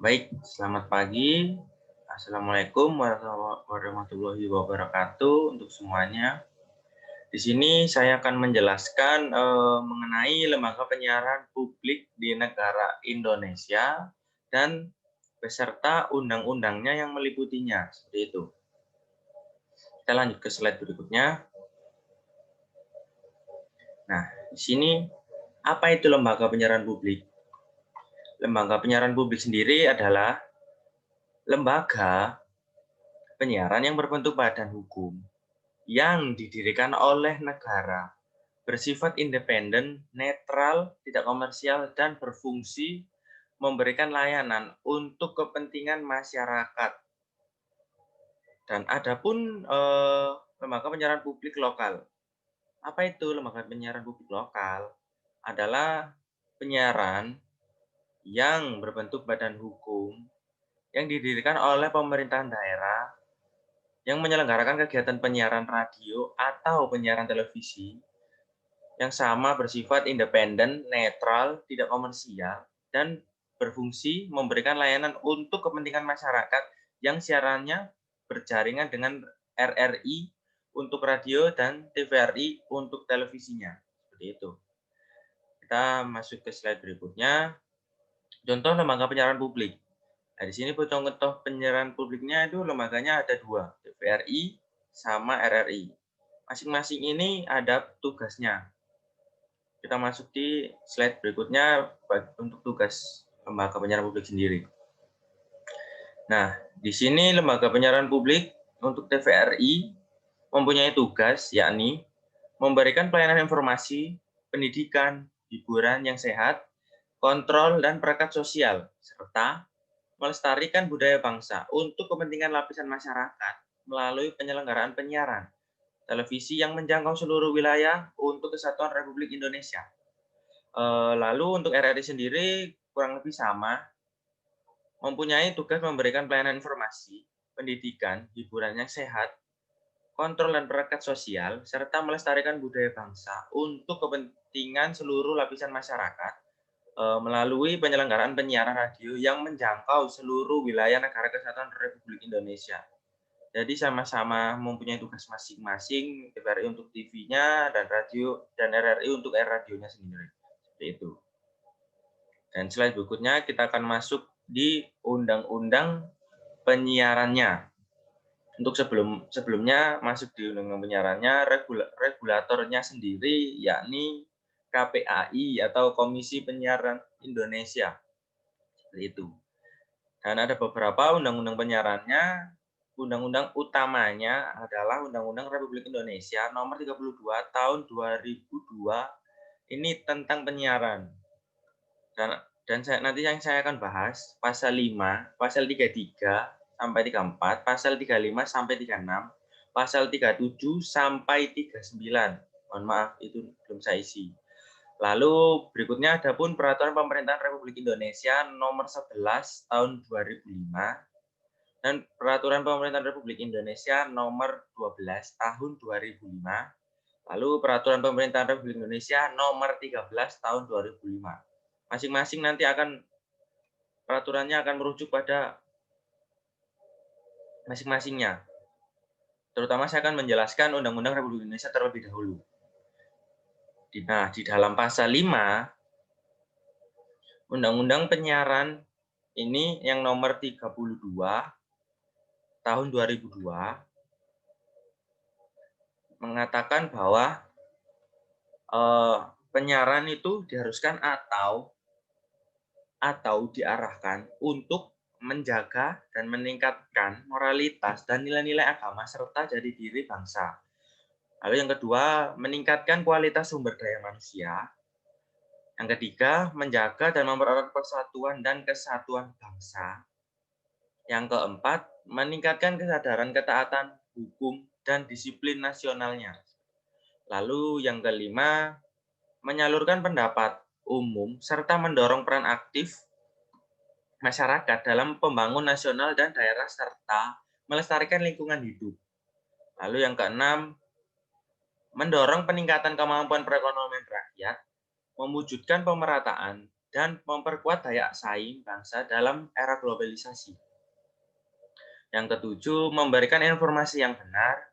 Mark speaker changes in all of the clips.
Speaker 1: Baik, selamat pagi. Assalamualaikum warahmatullahi wabarakatuh untuk semuanya. Di sini saya akan menjelaskan mengenai lembaga penyiaran publik di negara Indonesia dan beserta undang-undangnya yang meliputinya. Seperti itu. Kita lanjut ke slide berikutnya. Nah, di sini apa itu lembaga penyiaran publik? Lembaga penyiaran publik sendiri adalah lembaga penyiaran yang berbentuk badan hukum yang didirikan oleh negara, bersifat independen, netral, tidak komersial, dan berfungsi memberikan layanan untuk kepentingan masyarakat. Dan adapun lembaga penyiaran publik lokal. Apa itu lembaga penyiaran publik lokal? Adalah penyiaran yang berbentuk badan hukum yang didirikan oleh pemerintahan daerah yang menyelenggarakan kegiatan penyiaran radio atau penyiaran televisi yang sama bersifat independen, netral, tidak komersial, dan berfungsi memberikan layanan untuk kepentingan masyarakat yang siarannya berjaringan dengan RRI untuk radio dan TVRI untuk televisinya. Seperti itu. Kita masuk ke slide berikutnya. Contoh lembaga penyiaran publik. Nah, di sini contoh penyiaran publiknya itu lembaganya ada dua, TVRI sama RRI. Masing-masing ini ada tugasnya. Kita masuk di slide berikutnya untuk tugas lembaga penyiaran publik sendiri. Nah, di sini lembaga penyiaran publik untuk TVRI mempunyai tugas yakni memberikan pelayanan informasi, pendidikan, hiburan yang sehat, kontrol dan perekat sosial, serta melestarikan budaya bangsa untuk kepentingan lapisan masyarakat melalui penyelenggaraan penyiaran televisi yang menjangkau seluruh wilayah untuk kesatuan Republik Indonesia. Lalu untuk RRI sendiri kurang lebih sama, mempunyai tugas memberikan pelayanan informasi, pendidikan, hiburan yang sehat, kontrol dan perekat sosial, serta melestarikan budaya bangsa untuk kepentingan seluruh lapisan masyarakat melalui penyelenggaraan penyiaran radio yang menjangkau seluruh wilayah negara kesatuan Republik Indonesia. Jadi sama-sama mempunyai tugas masing-masing, TVRI untuk TV-nya dan radio dan RRI untuk radionya sendiri. Seperti itu. Dan slide berikutnya kita akan masuk di undang-undang penyiarannya. Untuk sebelumnya masuk di undang-undang penyiarannya, regulatornya sendiri yakni KPAI atau Komisi Penyiaran Indonesia. Seperti itu. Dan ada beberapa undang-undang penyiarannya. Undang-undang utamanya adalah Undang-Undang Republik Indonesia Nomor 32 Tahun 2002. Ini tentang penyiaran. Nanti yang saya akan bahas pasal 5, pasal 33 sampai 34, pasal 35 sampai 36, pasal 37 sampai 39. Mohon maaf, itu belum saya isi. Lalu berikutnya ada pun Peraturan Pemerintahan Republik Indonesia Nomor 11 Tahun 2005 dan Peraturan Pemerintahan Republik Indonesia Nomor 12 Tahun 2005. Lalu Peraturan Pemerintahan Republik Indonesia Nomor 13 Tahun 2005. Masing-masing nanti peraturannya akan merujuk pada masing-masingnya. Terutama saya akan menjelaskan Undang-Undang Republik Indonesia terlebih dahulu. Nah, di dalam pasal 5 Undang-Undang Penyiaran ini yang nomor 32 tahun 2002 mengatakan bahwa penyiaran itu diharuskan atau diarahkan untuk menjaga dan meningkatkan moralitas dan nilai-nilai agama serta jati diri bangsa. Lalu yang kedua, meningkatkan kualitas sumber daya manusia. Yang ketiga, menjaga dan mempererat persatuan dan kesatuan bangsa. Yang keempat, meningkatkan kesadaran ketaatan hukum dan disiplin nasionalnya. Lalu yang kelima, menyalurkan pendapat umum serta mendorong peran aktif masyarakat dalam pembangunan nasional dan daerah serta melestarikan lingkungan hidup. Lalu yang keenam, mendorong peningkatan kemampuan perekonomian rakyat, mewujudkan pemerataan dan memperkuat daya saing bangsa dalam era globalisasi. Yang ketujuh, memberikan informasi yang benar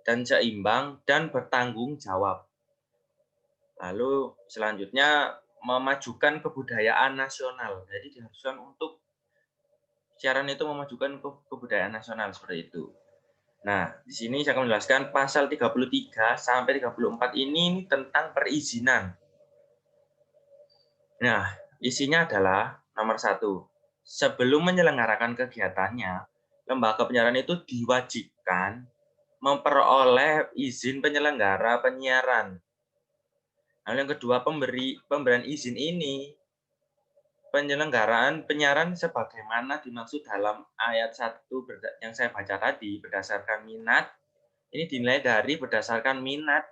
Speaker 1: dan seimbang dan bertanggung jawab. Lalu selanjutnya memajukan kebudayaan nasional. Jadi diharuskan untuk siaran itu memajukan kebudayaan nasional seperti itu. Nah, di sini saya akan menjelaskan pasal 33 sampai 34 ini tentang perizinan. Nah, isinya adalah nomor 1. Sebelum menyelenggarakan kegiatannya, lembaga penyiaran itu diwajibkan memperoleh izin penyelenggara penyiaran. Lalu yang kedua, pemberian izin ini penyelenggaraan penyiaran sebagaimana dimaksud dalam ayat 1 yang saya baca tadi berdasarkan minat. Ini dinilai dari berdasarkan minat,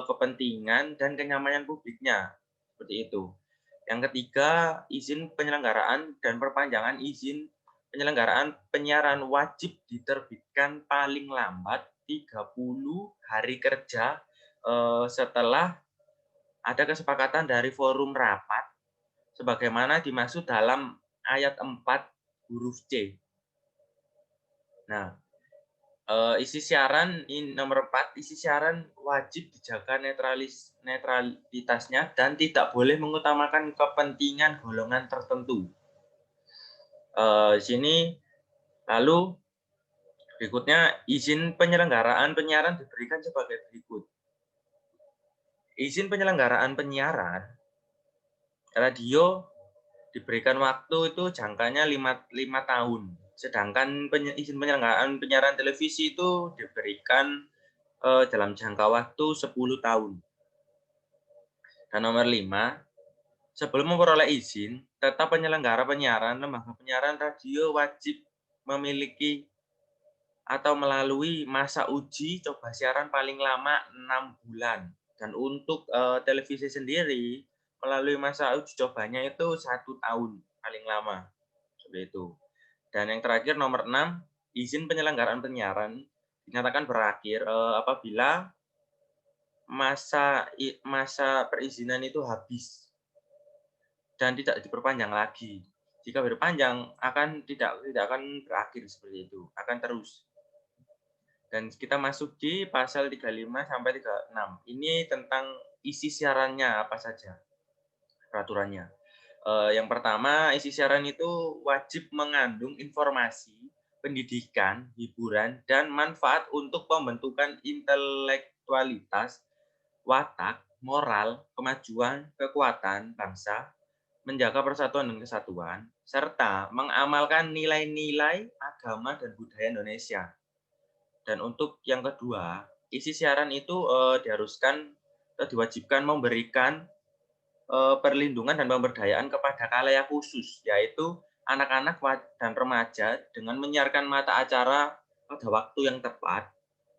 Speaker 1: kepentingan dan kenyamanan publiknya. Seperti itu. Yang ketiga, izin penyelenggaraan dan perpanjangan izin penyelenggaraan penyiaran wajib diterbitkan paling lambat 30 hari kerja setelah ada kesepakatan dari forum rapat sebagaimana dimaksud dalam ayat 4 huruf C. Nah, isi siaran nomor 4, isi siaran wajib dijaga netralitasnya dan tidak boleh mengutamakan kepentingan golongan tertentu. Di sini lalu berikutnya izin penyelenggaraan penyiaran diberikan sebagai berikut. Izin penyelenggaraan penyiaran radio diberikan waktu itu jangkanya 5 tahun. Sedangkan izin penyelenggaraan penyiaran televisi itu diberikan dalam jangka waktu 10 tahun. Dan nomor 5, sebelum memperoleh izin, tetap penyelenggara penyiaran, lembaga penyiaran radio wajib memiliki atau melalui masa uji coba siaran paling lama 6 bulan. Dan untuk televisi sendiri, melalui masa uji cobanya itu 1 tahun paling lama. Seperti itu. Dan yang terakhir nomor 6, izin penyelenggaraan penyiaran dinyatakan berakhir apabila masa perizinan itu habis dan tidak diperpanjang lagi. Jika berpanjang akan tidak akan berakhir seperti itu, akan terus. Dan kita masuk di pasal 35 sampai 36. Ini tentang isi siarannya apa saja peraturannya. Yang pertama, isi siaran itu wajib mengandung informasi, pendidikan, hiburan, dan manfaat untuk pembentukan intelektualitas, watak, moral, kemajuan, kekuatan bangsa, menjaga persatuan dan kesatuan, serta mengamalkan nilai-nilai agama dan budaya Indonesia. Dan untuk yang kedua, isi siaran itu diharuskan diwajibkan memberikan perlindungan dan pemberdayaan kepada khalayak khusus, yaitu anak-anak dan remaja dengan menyiarkan mata acara pada waktu yang tepat,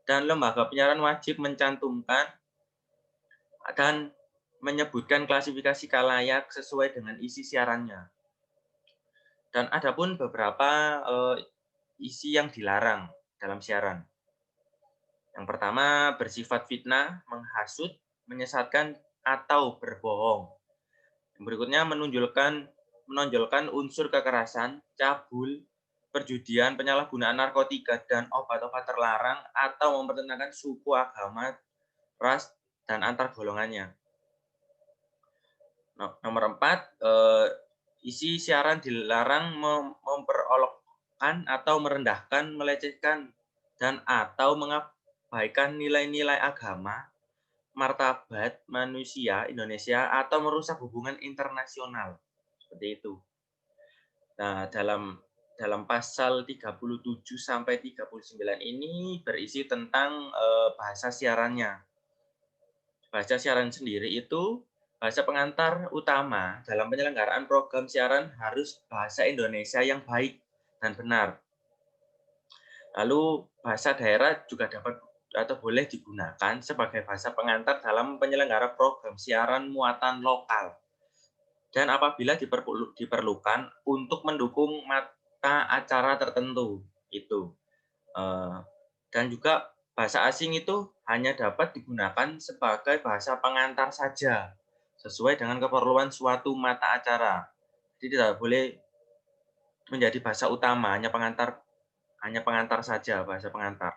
Speaker 1: dan lembaga penyiaran wajib mencantumkan dan menyebutkan klasifikasi khalayak sesuai dengan isi siarannya. Dan ada pun beberapa isi yang dilarang dalam siaran. Yang pertama, bersifat fitnah, menghasut, menyesatkan, atau berbohong. Yang berikutnya, menonjolkan unsur kekerasan, cabul, perjudian, penyalahgunaan narkotika, dan obat-obat terlarang, atau mempertentangkan suku, agama, ras, dan antar golongannya. Nomor 4, isi siaran dilarang memperolokkan atau merendahkan, melecehkan, dan atau mengabaikan nilai-nilai agama, martabat manusia Indonesia, atau merusak hubungan internasional. Seperti itu. Nah, dalam pasal 37 sampai 39 ini berisi tentang bahasa siarannya. Bahasa siaran sendiri itu bahasa pengantar utama dalam penyelenggaraan program siaran harus bahasa Indonesia yang baik dan benar. Lalu bahasa daerah juga dapat atau boleh digunakan sebagai bahasa pengantar dalam penyelenggara program siaran muatan lokal. Dan apabila diperlukan untuk mendukung mata acara tertentu itu. Dan juga bahasa asing itu hanya dapat digunakan sebagai bahasa pengantar saja sesuai dengan keperluan suatu mata acara. Jadi tidak boleh menjadi bahasa utama, hanya pengantar saja, bahasa pengantar.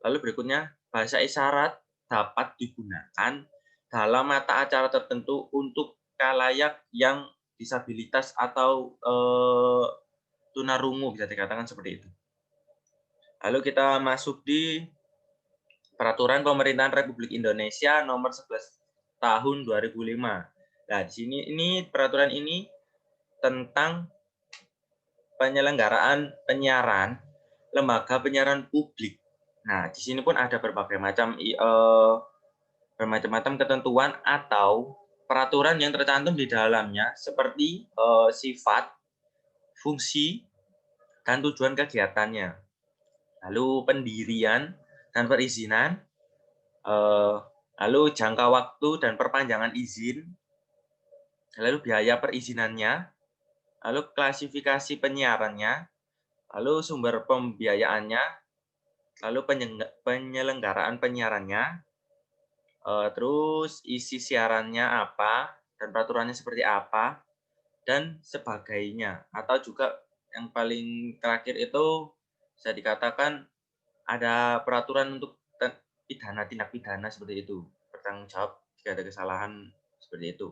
Speaker 1: Lalu berikutnya, bahasa isyarat dapat digunakan dalam mata acara tertentu untuk khalayak yang disabilitas atau tunarungu, bisa dikatakan seperti itu. Lalu kita masuk di Peraturan Pemerintahan Republik Indonesia Nomor 11 Tahun 2005. Nah, di sini peraturan ini tentang penyelenggaraan penyiaran lembaga penyiaran publik. Nah, di sini pun ada bermacam-macam ketentuan atau peraturan yang tercantum di dalamnya seperti sifat, fungsi, dan tujuan kegiatannya. Lalu pendirian dan perizinan, lalu jangka waktu dan perpanjangan izin, lalu biaya perizinannya, lalu klasifikasi penyiarannya, lalu sumber pembiayaannya, lalu penyelenggaraan penyiarannya, terus isi siarannya apa, dan peraturannya seperti apa, dan sebagainya. Atau juga yang paling terakhir itu bisa dikatakan ada peraturan untuk tindak pidana seperti itu, bertanggung jawab jika ada kesalahan seperti itu.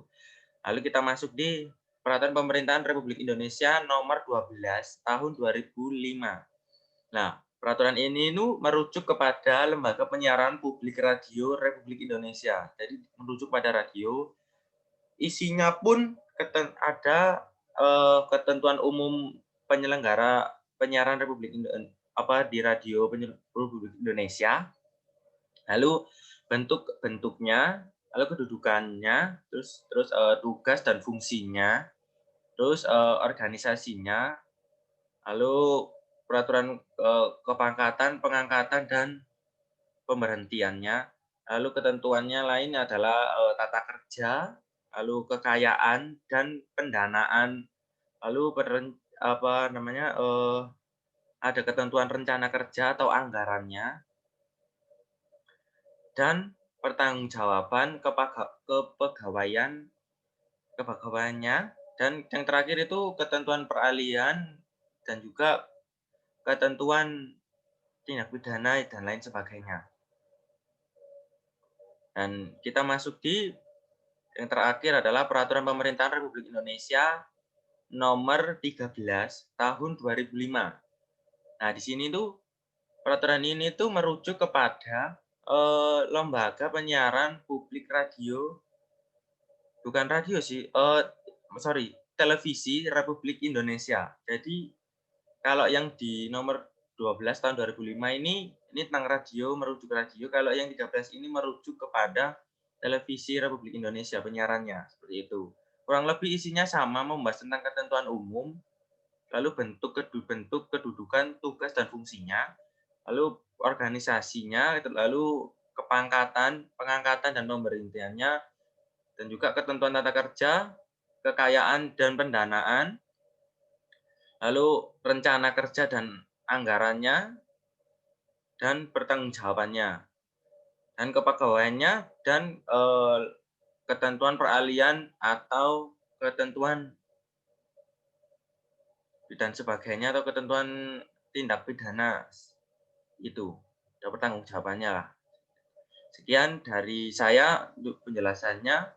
Speaker 1: Lalu kita masuk di Peraturan Pemerintahan Republik Indonesia Nomor 12 Tahun 2005. Nah, peraturan ini merujuk kepada Lembaga Penyiaran Publik Radio Republik Indonesia. Jadi merujuk pada radio. Isinya pun ada ketentuan umum penyelenggara penyiaran di radio Republik Indonesia. Lalu bentuk-bentuknya, lalu kedudukannya, terus tugas dan fungsinya, terus organisasinya, lalu peraturan kepangkatan, pengangkatan, dan pemberhentiannya. Lalu ketentuannya lain adalah tata kerja, lalu kekayaan dan pendanaan, lalu ada ketentuan rencana kerja atau anggarannya, dan pertanggungjawaban kepegawaiannya, dan yang terakhir itu ketentuan peralihan dan juga ketentuan tindak pidana dan lain sebagainya. Dan kita masuk di yang terakhir adalah Peraturan Pemerintahan Republik Indonesia Nomor 13 Tahun 2005. Nah, di sini peraturan ini merujuk kepada lembaga penyiaran publik radio, bukan radio sih, televisi Republik Indonesia. Jadi kalau yang di nomor 12 tahun 2005 ini tentang radio, merujuk radio. Kalau yang 13 ini merujuk kepada televisi Republik Indonesia, penyiarannya, seperti itu. Kurang lebih isinya sama, membahas tentang ketentuan umum, lalu bentuk, kedudukan, tugas, dan fungsinya, lalu organisasinya, lalu kepangkatan, pengangkatan, dan pemberhentiannya, dan juga ketentuan tata kerja, kekayaan, dan pendanaan, lalu rencana kerja dan anggarannya, dan pertanggungjawabannya, dan kepegawaiannya, dan ketentuan peralihan atau ketentuan dan sebagainya, atau ketentuan tindak pidana itu, dan pertanggungjawabannya lah. Sekian dari saya untuk penjelasannya.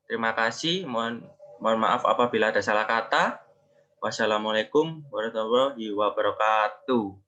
Speaker 1: Terima kasih. Mohon maaf apabila ada salah kata. Wassalamualaikum warahmatullahi wabarakatuh.